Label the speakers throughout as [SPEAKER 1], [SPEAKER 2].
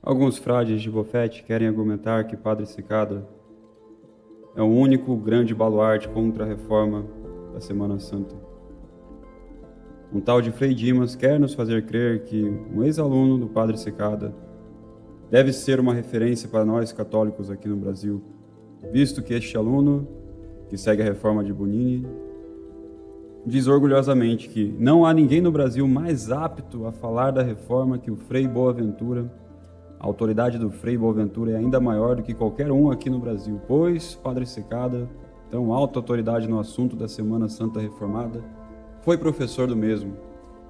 [SPEAKER 1] Alguns frades de bofete querem argumentar que Padre Cicada é o único grande baluarte contra a reforma da Semana Santa. Um tal de Frei Dimas quer nos fazer crer que um ex-aluno do Padre Cicada deve ser uma referência para nós católicos aqui no Brasil, visto que este aluno, que segue a reforma de Bonini, diz orgulhosamente que não há ninguém no Brasil mais apto a falar da reforma que o Frei Boaventura. A autoridade do Frei Boaventura é ainda maior do que qualquer um aqui no Brasil, pois Padre Cicada, tão alta autoridade no assunto da Semana Santa Reformada, foi professor do mesmo,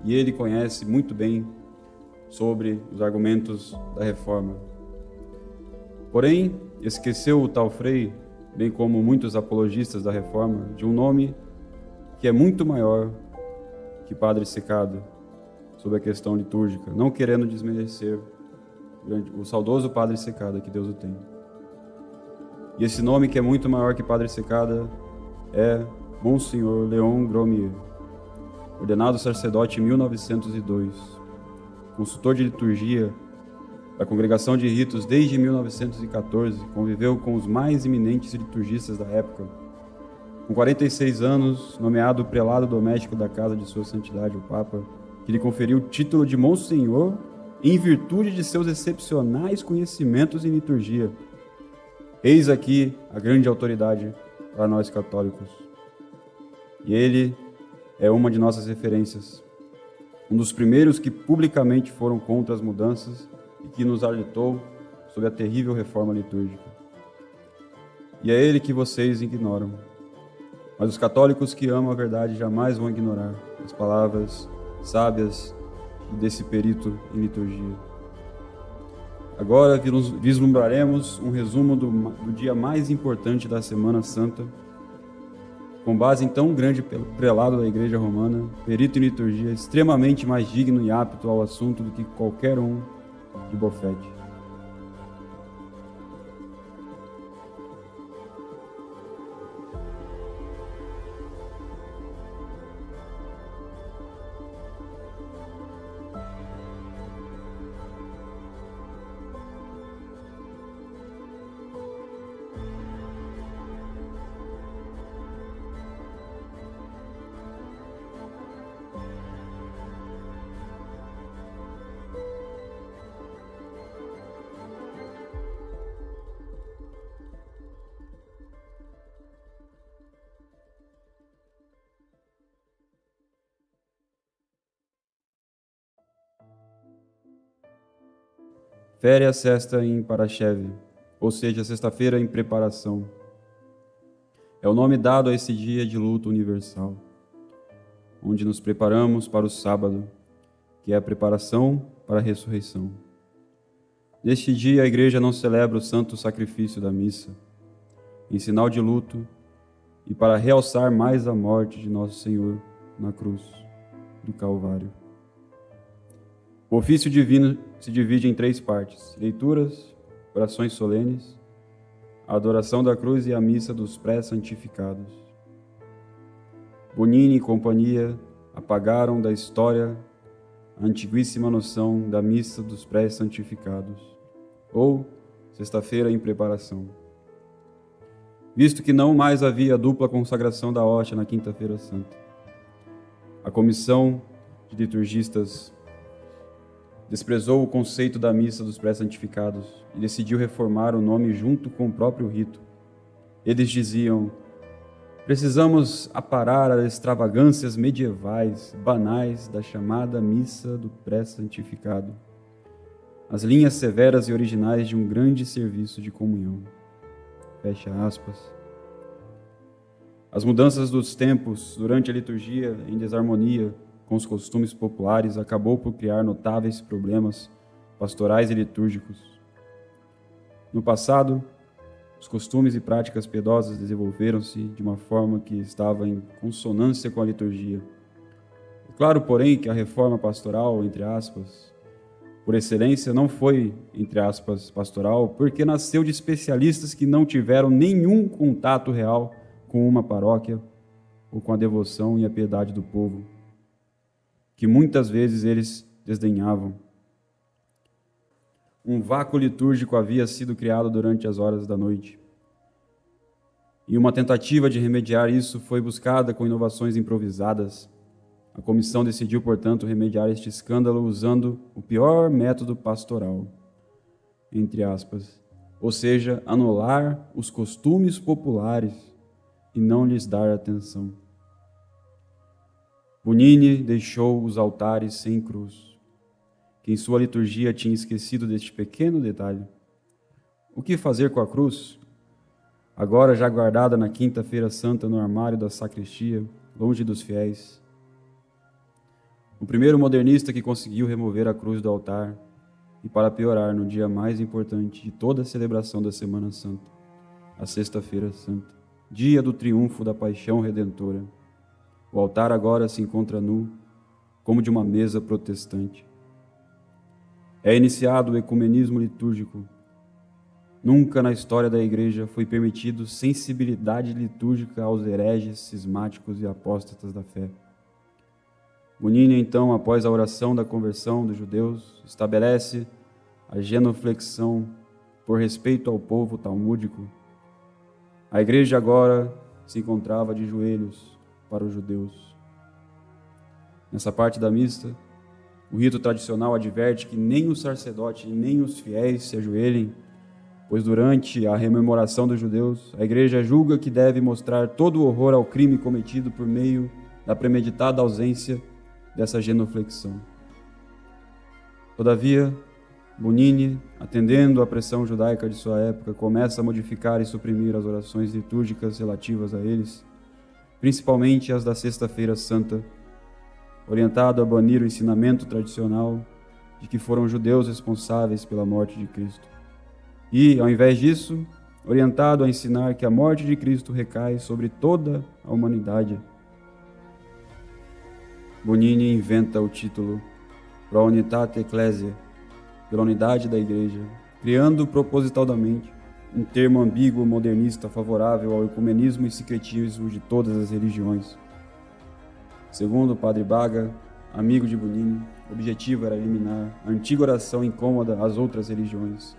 [SPEAKER 1] e ele conhece muito bem sobre os argumentos da reforma. Porém, esqueceu o tal Frei, bem como muitos apologistas da reforma, de um nome que é muito maior que Padre Cicada sobre a questão litúrgica, não querendo desmerecer o saudoso Padre Cicada, que Deus o tenha. E esse nome que é muito maior que Padre Cicada é Monsenhor Leon Gromier, ordenado sacerdote em 1902, consultor de liturgia da Congregação de Ritos desde 1914, conviveu com os mais eminentes liturgistas da época. Com 46 anos, nomeado prelado doméstico da casa de Sua Santidade, o Papa, que lhe conferiu o título de Monsenhor em virtude de seus excepcionais conhecimentos em liturgia. Eis aqui a grande autoridade para nós católicos. E ele é uma de nossas referências, um dos primeiros que publicamente foram contra as mudanças e que nos alertou sobre a terrível reforma litúrgica. E é ele que vocês ignoram. Mas os católicos que amam a verdade jamais vão ignorar as palavras sábias desse perito em liturgia. Agora vislumbraremos um resumo do dia mais importante da Semana Santa, com base em tão grande prelado da Igreja Romana, perito em liturgia, extremamente mais digno e apto ao assunto do que qualquer um de bofete. Férias sexta em Parachev, ou seja, sexta-feira em preparação. É o nome dado a esse dia de luto universal, onde nos preparamos para o sábado, que é a preparação para a ressurreição. Neste dia, a Igreja não celebra o santo sacrifício da missa, em sinal de luto e para realçar mais a morte de Nosso Senhor na cruz do Calvário. O ofício divino se divide em 3 partes: leituras, orações solenes, a adoração da cruz e a missa dos pré-santificados. Bonini e companhia apagaram da história a antiguíssima noção da missa dos pré-santificados, ou sexta-feira em preparação, visto que não mais havia dupla consagração da hóstia na quinta-feira santa. A comissão de liturgistas desprezou o conceito da missa dos pré-santificados e decidiu reformar o nome junto com o próprio rito. Eles diziam: precisamos aparar as extravagâncias medievais, banais da chamada missa do pré-santificado, as linhas severas e originais de um grande serviço de comunhão. Fecha aspas. As mudanças dos tempos durante a liturgia, em desarmonia com os costumes populares, acabou por criar notáveis problemas pastorais e litúrgicos. No passado, os costumes e práticas piedosas desenvolveram-se de uma forma que estava em consonância com a liturgia. É claro, porém, que a reforma pastoral, entre aspas, por excelência, não foi, entre aspas, pastoral, porque nasceu de especialistas que não tiveram nenhum contato real com uma paróquia ou com a devoção e a piedade do povo, que muitas vezes eles desdenhavam. Um vácuo litúrgico havia sido criado durante as horas da noite. E uma tentativa de remediar isso foi buscada com inovações improvisadas. A comissão decidiu, portanto, remediar este escândalo usando o pior método pastoral, entre aspas, ou seja, anular os costumes populares e não lhes dar atenção. Bonini deixou os altares sem cruz, que em sua liturgia tinha esquecido deste pequeno detalhe. O que fazer com a cruz? Agora já guardada na quinta-feira santa no armário da sacristia, longe dos fiéis. O primeiro modernista que conseguiu remover a cruz do altar, e para piorar, no dia mais importante de toda a celebração da Semana Santa, a Sexta-feira Santa, dia do triunfo da paixão redentora. O altar agora se encontra nu, como de uma mesa protestante. É iniciado o ecumenismo litúrgico. Nunca na história da Igreja foi permitido sensibilidade litúrgica aos hereges, cismáticos e apóstatas da fé. Bonini, então, após a oração da conversão dos judeus, estabelece a genuflexão por respeito ao povo talmúdico. A Igreja agora se encontrava de joelhos para os judeus. Nessa parte da missa, o rito tradicional adverte que nem o sacerdote nem os fiéis se ajoelhem, pois durante a rememoração dos judeus, a Igreja julga que deve mostrar todo o horror ao crime cometido por meio da premeditada ausência dessa genuflexão. Todavia, Bonini, atendendo à pressão judaica de sua época, começa a modificar e suprimir as orações litúrgicas relativas a eles, principalmente as da Sexta-feira Santa, orientado a banir o ensinamento tradicional de que foram judeus responsáveis pela morte de Cristo. E, ao invés disso, orientado a ensinar que a morte de Cristo recai sobre toda a humanidade. Bonini inventa o título Pro Unitate Ecclesiae, pela unidade da Igreja, criando propositalmente um termo ambíguo modernista favorável ao ecumenismo e secretismo de todas as religiões. Segundo o padre Baga, amigo de Bonini, o objetivo era eliminar a antiga oração incômoda às outras religiões,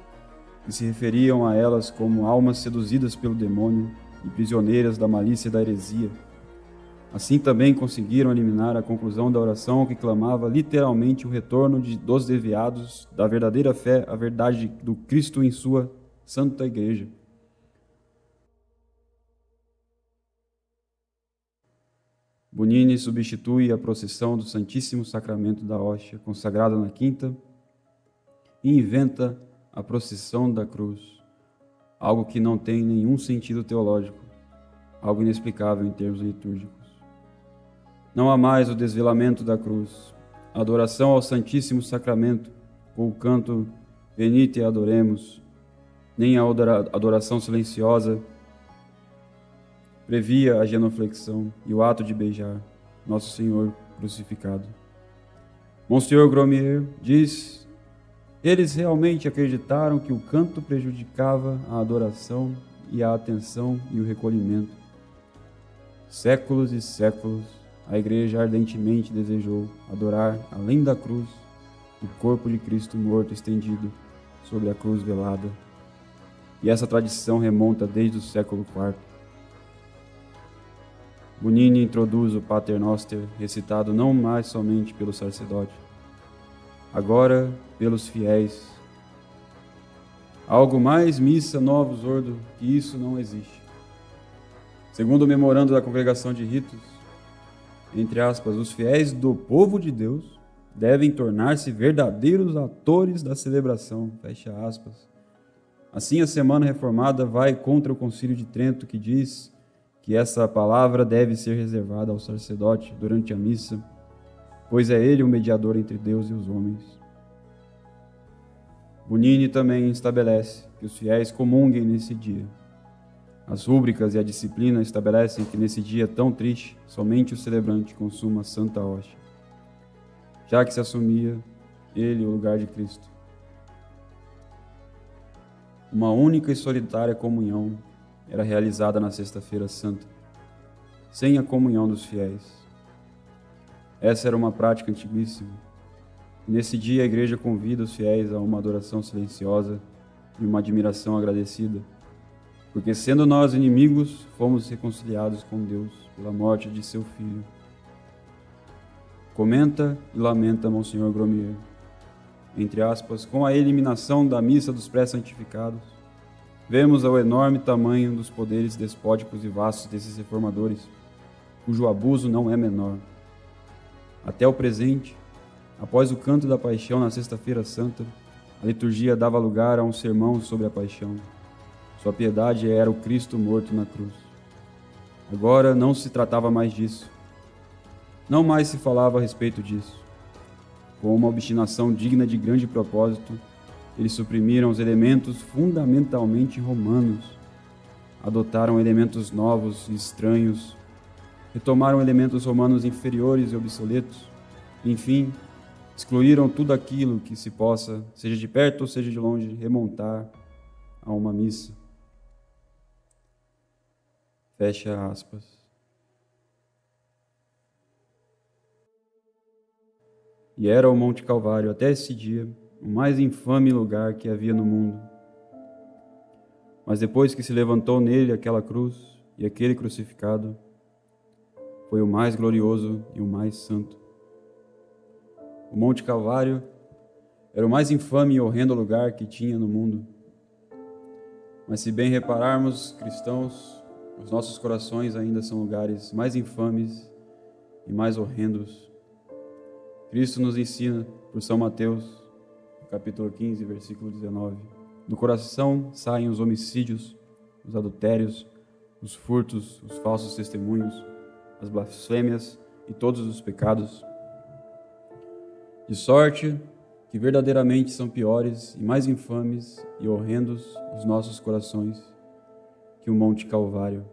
[SPEAKER 1] que se referiam a elas como almas seduzidas pelo demônio e prisioneiras da malícia e da heresia. Assim também conseguiram eliminar a conclusão da oração que clamava literalmente o retorno dos desviados da verdadeira fé à verdade do Cristo em sua Santa Igreja. Bonini substitui a procissão do Santíssimo Sacramento da Hóstia, consagrada na quinta, e inventa a procissão da cruz, algo que não tem nenhum sentido teológico, algo inexplicável em termos litúrgicos. Não há mais o desvelamento da cruz, a adoração ao Santíssimo Sacramento, com o canto Venite e adoremos, nem a adoração silenciosa previa a genuflexão e o ato de beijar Nosso Senhor crucificado. Monsenhor Gromier diz: eles realmente acreditaram que o canto prejudicava a adoração e a atenção e o recolhimento. Séculos e séculos, a Igreja ardentemente desejou adorar, além da cruz, o corpo de Cristo morto estendido sobre a cruz velada. E essa tradição remonta desde o século IV. Bonini introduz o Pater Noster, recitado não mais somente pelo sacerdote, agora pelos fiéis. Algo mais missa novus ordo que isso não existe. Segundo o memorando da Congregação de Ritos, entre aspas, os fiéis do povo de Deus devem tornar-se verdadeiros atores da celebração, fecha aspas. Assim, a Semana Reformada vai contra o Concílio de Trento, que diz que essa palavra deve ser reservada ao sacerdote durante a missa, pois é ele o mediador entre Deus e os homens. Bonini também estabelece que os fiéis comunguem nesse dia. As rúbricas e a disciplina estabelecem que nesse dia tão triste, somente o celebrante consuma a Santa Hóstia, já que se assumia ele o lugar de Cristo. Uma única e solitária comunhão era realizada na Sexta-feira Santa, sem a comunhão dos fiéis. Essa era uma prática antiguíssima. E nesse dia a igreja convida os fiéis a uma adoração silenciosa e uma admiração agradecida, porque sendo nós inimigos, fomos reconciliados com Deus pela morte de seu Filho. Comenta e lamenta Monsenhor Gromier, entre aspas, com a eliminação da missa dos pré-santificados, vemos o enorme tamanho dos poderes despóticos e vastos desses reformadores, cujo abuso não é menor. Até o presente, após o canto da paixão na Sexta-feira Santa, a liturgia dava lugar a um sermão sobre a paixão. Sua piedade era o Cristo morto na cruz. Agora não se tratava mais disso. Não mais se falava a respeito disso. Com uma obstinação digna de grande propósito, eles suprimiram os elementos fundamentalmente romanos, adotaram elementos novos e estranhos, retomaram elementos romanos inferiores e obsoletos, enfim, excluíram tudo aquilo que se possa, seja de perto ou seja de longe, remontar a uma missa. Fecha aspas. E era o Monte Calvário, até esse dia, o mais infame lugar que havia no mundo. Mas depois que se levantou nele aquela cruz e aquele crucificado, foi o mais glorioso e o mais santo. O Monte Calvário era o mais infame e horrendo lugar que tinha no mundo. Mas se bem repararmos, cristãos, os nossos corações ainda são lugares mais infames e mais horrendos. Cristo nos ensina, por São Mateus, capítulo 15, versículo 19. Do coração saem os homicídios, os adultérios, os furtos, os falsos testemunhos, as blasfêmias e todos os pecados. De sorte que verdadeiramente são piores e mais infames e horrendos os nossos corações que o Monte Calvário.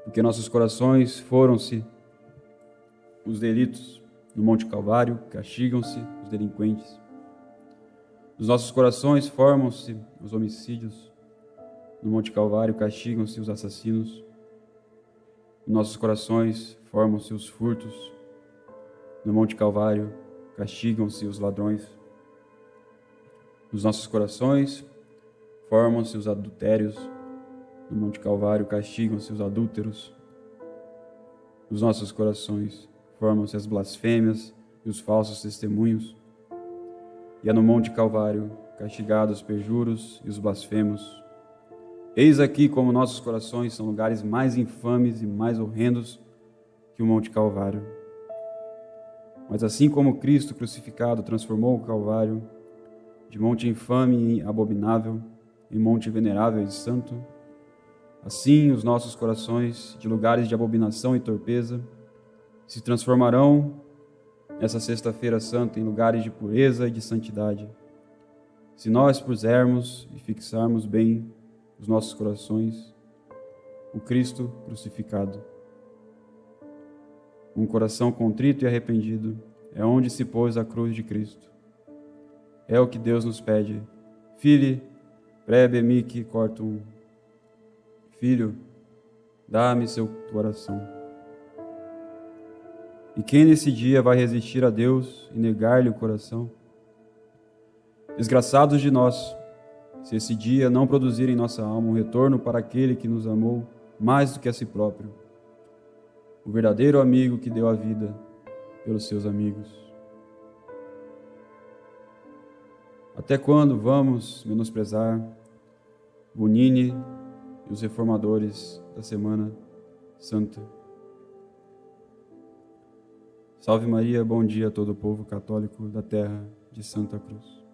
[SPEAKER 1] Porque nossos corações foram-se os delitos no Monte Calvário, castigam-se os delinquentes. Nos nossos corações formam-se os homicídios, no Monte Calvário castigam-se os assassinos. Nos nossos corações formam-se os furtos, no Monte Calvário castigam-se os ladrões. Nos nossos corações formam-se os adultérios, no Monte Calvário castigam-se os adúlteros. Nos nossos corações formam-se as blasfêmias e os falsos testemunhos. E é no Monte Calvário castigados os perjuros e os blasfemos. Eis aqui como nossos corações são lugares mais infames e mais horrendos que o Monte Calvário. Mas assim como Cristo crucificado transformou o Calvário de monte infame e abominável em monte venerável e santo, assim os nossos corações, de lugares de abominação e torpeza, se transformarão nessa Sexta-feira Santa em lugares de pureza e de santidade, se nós pusermos e fixarmos bem os nossos corações, o Cristo crucificado. Um coração contrito e arrependido é onde se pôs a cruz de Cristo. É o que Deus nos pede. Filho, prebe mihi cortum. Filho, dá-me seu coração. E quem nesse dia vai resistir a Deus e negar-lhe o coração? Desgraçados de nós, se esse dia não produzir em nossa alma um retorno para aquele que nos amou mais do que a si próprio, o verdadeiro amigo que deu a vida pelos seus amigos. Até quando vamos menosprezar Bonini e os reformadores da Semana Santa? Salve Maria, bom dia a todo o povo católico da terra de Santa Cruz.